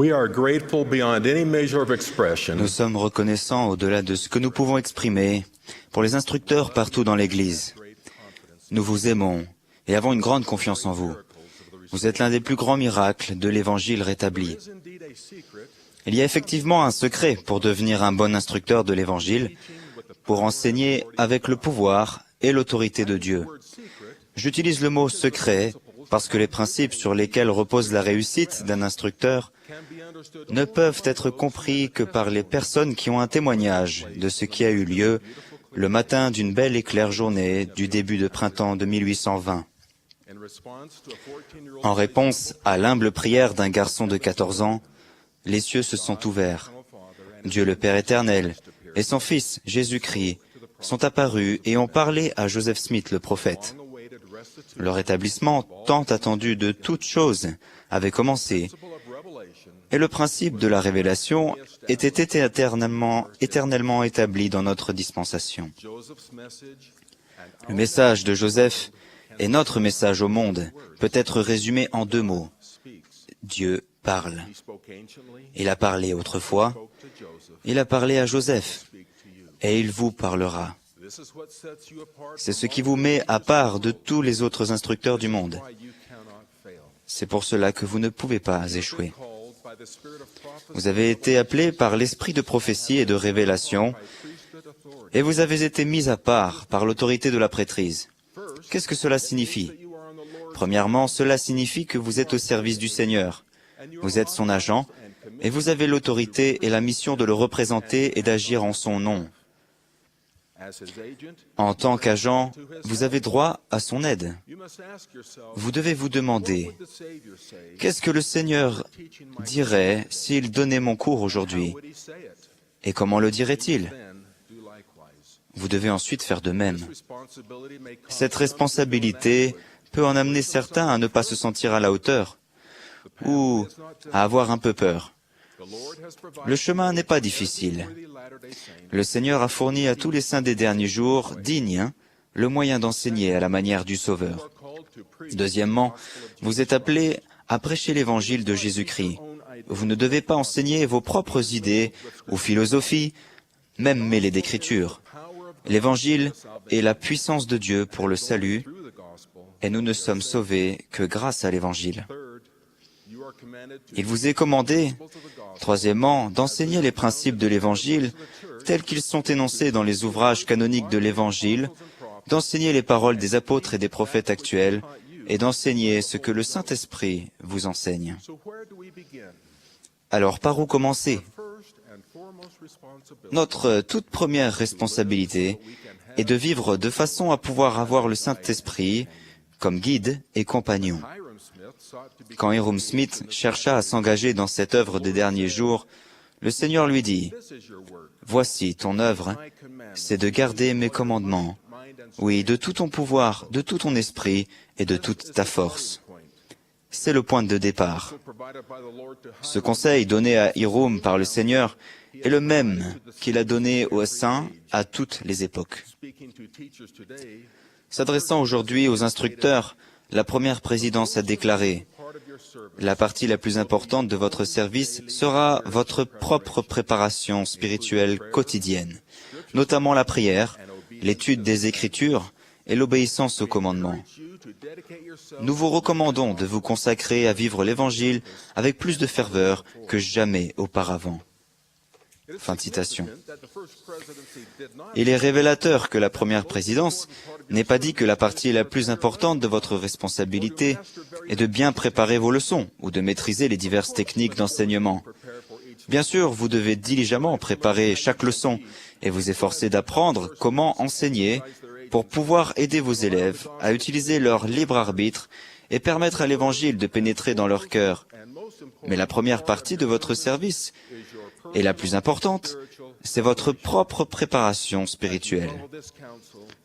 We are grateful beyond any measure of expression Nous sommes reconnaissants au-delà de ce que nous pouvons exprimer pour les instructeurs partout dans l'Église. Nous vous aimons et avons une grande confiance en vous. Vous êtes l'un des plus grands miracles de l'Évangile rétabli. Il y a effectivement un secret pour devenir un bon instructeur de l'Évangile, pour enseigner avec le pouvoir et l'autorité de Dieu. J'utilise le mot « secret » parce que les principes sur lesquels repose la réussite d'un instructeur ne peuvent être compris que par les personnes qui ont un témoignage de ce qui a eu lieu le matin d'une belle et claire journée du début de printemps de 1820. En réponse à l'humble prière d'un garçon de 14 ans, les cieux se sont ouverts. Dieu le Père éternel et son Fils, Jésus-Christ, sont apparus et ont parlé à Joseph Smith, le prophète. Le rétablissement tant attendu de toutes choses avait commencé, et le principe de la révélation était éternellement établi dans notre dispensation. Le message de Joseph et notre message au monde peut être résumé en 2 mots. Dieu parle. Il a parlé autrefois, il a parlé à Joseph, et il vous parlera. C'est ce qui vous met à part de tous les autres instructeurs du monde. C'est pour cela que vous ne pouvez pas échouer. Vous avez été appelés par l'esprit de prophétie et de révélation, et vous avez été mis à part par l'autorité de la prêtrise. Qu'est-ce que cela signifie? Premièrement, cela signifie que vous êtes au service du Seigneur. Vous êtes son agent, et vous avez l'autorité et la mission de le représenter et d'agir en son nom. En tant qu'agent, vous avez droit à son aide. Vous devez vous demander, qu'est-ce que le Seigneur dirait s'il donnait mon cours aujourd'hui? Et comment le dirait-il? Vous devez ensuite faire de même. Cette responsabilité peut en amener certains à ne pas se sentir à la hauteur ou à avoir un peu peur. Le chemin n'est pas difficile. Le Seigneur a fourni à tous les saints des derniers jours, dignes, le moyen d'enseigner à la manière du Sauveur. Deuxièmement, vous êtes appelés à prêcher l'évangile de Jésus-Christ. Vous ne devez pas enseigner vos propres idées ou philosophies, même mêlées d'écriture. L'évangile est la puissance de Dieu pour le salut, et nous ne sommes sauvés que grâce à l'évangile. Il vous est commandé, troisièmement, d'enseigner les principes de l'Évangile tels qu'ils sont énoncés dans les ouvrages canoniques de l'Évangile, d'enseigner les paroles des apôtres et des prophètes actuels, et d'enseigner ce que le Saint-Esprit vous enseigne. Alors, par où commencer? Notre toute première responsabilité est de vivre de façon à pouvoir avoir le Saint-Esprit comme guide et compagnon. Quand Hyrum Smith chercha à s'engager dans cette œuvre des derniers jours, le Seigneur lui dit, « Voici ton œuvre, c'est de garder mes commandements, oui, de tout ton pouvoir, de tout ton esprit et de toute ta force. » C'est le point de départ. Ce conseil donné à Hyrum par le Seigneur est le même qu'il a donné aux saints à toutes les époques. S'adressant aujourd'hui aux instructeurs, la première présidence a déclaré « La partie la plus importante de votre service sera votre propre préparation spirituelle quotidienne, notamment la prière, l'étude des Écritures et l'obéissance aux commandements. Nous vous recommandons de vous consacrer à vivre l'Évangile avec plus de ferveur que jamais auparavant. » Fin de citation. Il est révélateur que la première présidence n'ait pas dit que la partie la plus importante de votre responsabilité est de bien préparer vos leçons ou de maîtriser les diverses techniques d'enseignement. Bien sûr, vous devez diligemment préparer chaque leçon et vous efforcer d'apprendre comment enseigner pour pouvoir aider vos élèves à utiliser leur libre arbitre et permettre à l'Évangile de pénétrer dans leur cœur. Mais la première partie de votre service, et la plus importante, c'est votre propre préparation spirituelle.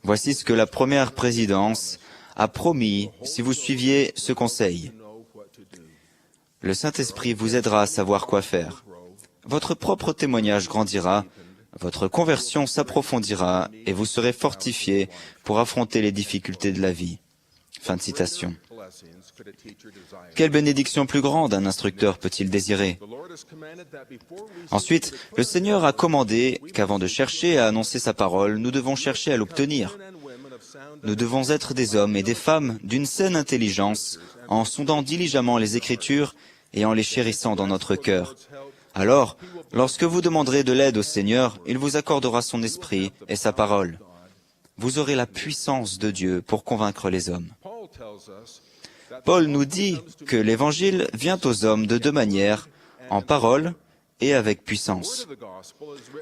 Voici ce que la première présidence a promis si vous suiviez ce conseil. Le Saint-Esprit vous aidera à savoir quoi faire. Votre propre témoignage grandira, votre conversion s'approfondira et vous serez fortifiés pour affronter les difficultés de la vie. Fin de citation. Quelle bénédiction plus grande un instructeur peut-il désirer? Ensuite, le Seigneur a commandé qu'avant de chercher à annoncer sa parole, nous devons chercher à l'obtenir. Nous devons être des hommes et des femmes d'une saine intelligence, en sondant diligemment les Écritures et en les chérissant dans notre cœur. Alors, lorsque vous demanderez de l'aide au Seigneur, il vous accordera son esprit et sa parole. Vous aurez la puissance de Dieu pour convaincre les hommes. Paul nous dit que l'Évangile vient aux hommes de deux manières, en parole et avec puissance.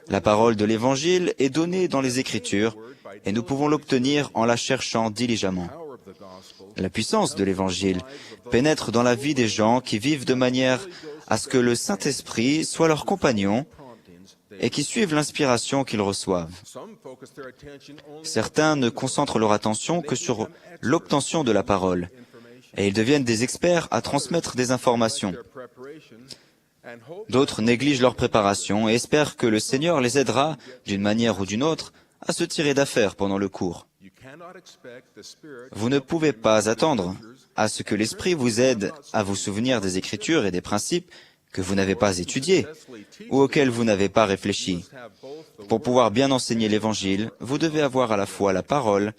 La parole de l'Évangile est donnée dans les Écritures et nous pouvons l'obtenir en la cherchant diligemment. La puissance de l'Évangile pénètre dans la vie des gens qui vivent de manière à ce que le Saint-Esprit soit leur compagnon et qui suivent l'inspiration qu'ils reçoivent. Certains ne concentrent leur attention que sur l'obtention de la parole, et ils deviennent des experts à transmettre des informations. D'autres négligent leur préparation et espèrent que le Seigneur les aidera, d'une manière ou d'une autre, à se tirer d'affaire pendant le cours. Vous ne pouvez pas attendre à ce que l'Esprit vous aide à vous souvenir des Écritures et des principes que vous n'avez pas étudiés ou auxquels vous n'avez pas réfléchi. Pour pouvoir bien enseigner l'Évangile, vous devez avoir à la fois la parole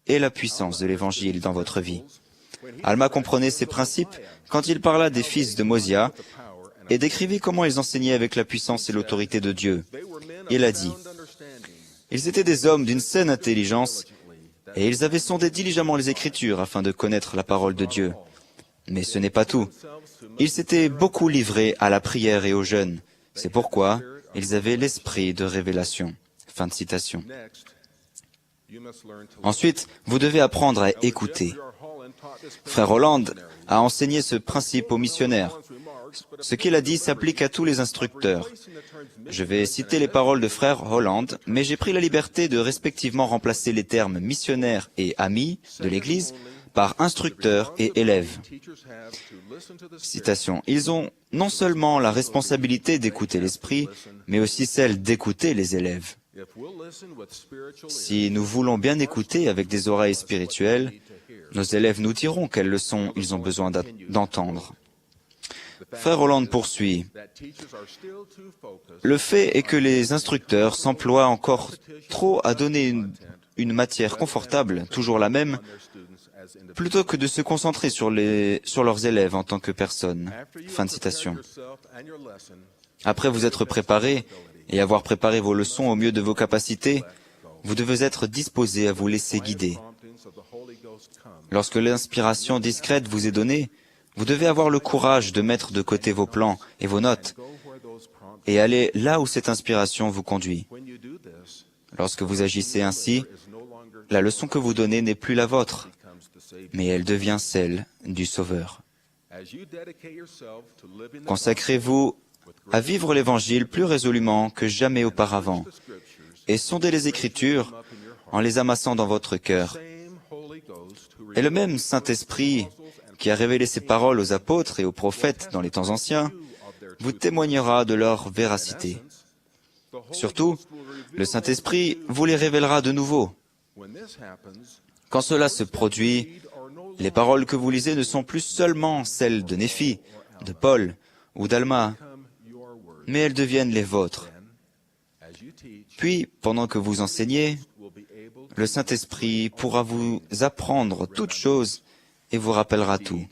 et la puissance de l'Évangile dans votre vie. Alma comprenait ces principes quand il parla des fils de Mosia et décrivit comment ils enseignaient avec la puissance et l'autorité de Dieu. Il a dit, « Ils étaient des hommes d'une saine intelligence et ils avaient sondé diligemment les Écritures afin de connaître la parole de Dieu. Mais ce n'est pas tout. Ils s'étaient beaucoup livrés à la prière et au jeûne. C'est pourquoi ils avaient l'esprit de révélation. » Fin de citation. Ensuite, vous devez apprendre à écouter. Frère Holland a enseigné ce principe aux missionnaires. Ce qu'il a dit s'applique à tous les instructeurs. Je vais citer les paroles de Frère Holland, mais j'ai pris la liberté de respectivement remplacer les termes missionnaire et ami de l'Église par instructeur et élève. Citation. Ils ont non seulement la responsabilité d'écouter l'Esprit, mais aussi celle d'écouter les élèves. Si nous voulons bien écouter avec des oreilles spirituelles, nos élèves nous diront quelles leçons ils ont besoin d'entendre. Frère Holland poursuit. Le fait est que les instructeurs s'emploient encore trop à donner une matière confortable, toujours la même, plutôt que de se concentrer sur leurs élèves en tant que personnes. Fin de citation. Après vous être préparé et avoir préparé vos leçons au mieux de vos capacités, vous devez être disposé à vous laisser guider. Lorsque l'inspiration discrète vous est donnée, vous devez avoir le courage de mettre de côté vos plans et vos notes et aller là où cette inspiration vous conduit. Lorsque vous agissez ainsi, la leçon que vous donnez n'est plus la vôtre, mais elle devient celle du Sauveur. Consacrez-vous à vivre l'Évangile plus résolument que jamais auparavant et sondez les Écritures en les amassant dans votre cœur. Et le même Saint-Esprit qui a révélé ces paroles aux apôtres et aux prophètes dans les temps anciens, vous témoignera de leur véracité. Surtout, le Saint-Esprit vous les révélera de nouveau. Quand cela se produit, les paroles que vous lisez ne sont plus seulement celles de Néphi, de Paul ou d'Alma, mais elles deviennent les vôtres. Puis, pendant que vous enseignez, le Saint-Esprit pourra vous apprendre toutes choses et vous rappellera tout.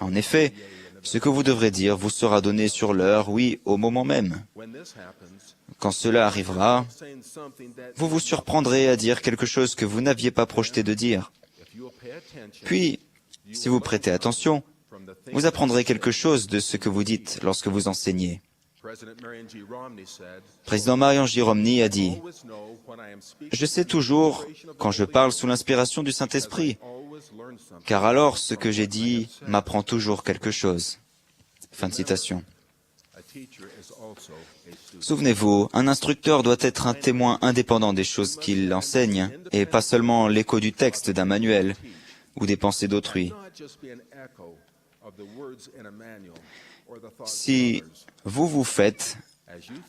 En effet, ce que vous devrez dire vous sera donné sur l'heure, oui, au moment même. Quand cela arrivera, vous vous surprendrez à dire quelque chose que vous n'aviez pas projeté de dire. Puis, si vous prêtez attention, vous apprendrez quelque chose de ce que vous dites lorsque vous enseignez. Président Marion J. Romney a dit, « Je sais toujours quand je parle sous l'inspiration du Saint-Esprit, car alors ce que j'ai dit m'apprend toujours quelque chose. » Fin de citation. Souvenez-vous, un instructeur doit être un témoin indépendant des choses qu'il enseigne, et pas seulement l'écho du texte d'un manuel ou des pensées d'autrui. Si vous vous faites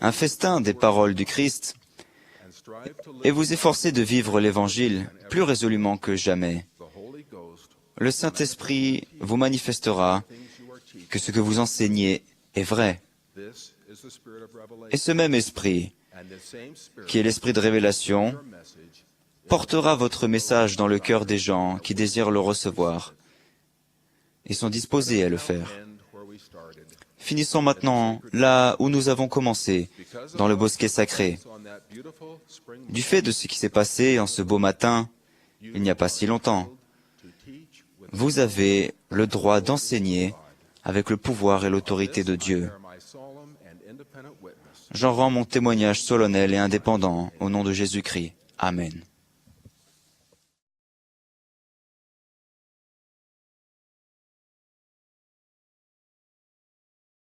un festin des paroles du Christ et vous efforcez de vivre l'Évangile plus résolument que jamais, le Saint-Esprit vous manifestera que ce que vous enseignez est vrai. Et ce même esprit, qui est l'esprit de révélation, portera votre message dans le cœur des gens qui désirent le recevoir et sont disposés à le faire. Finissons maintenant là où nous avons commencé, dans le bosquet sacré. Du fait de ce qui s'est passé en ce beau matin, il n'y a pas si longtemps, vous avez le droit d'enseigner avec le pouvoir et l'autorité de Dieu. J'en rends mon témoignage solennel et indépendant au nom de Jésus-Christ. Amen.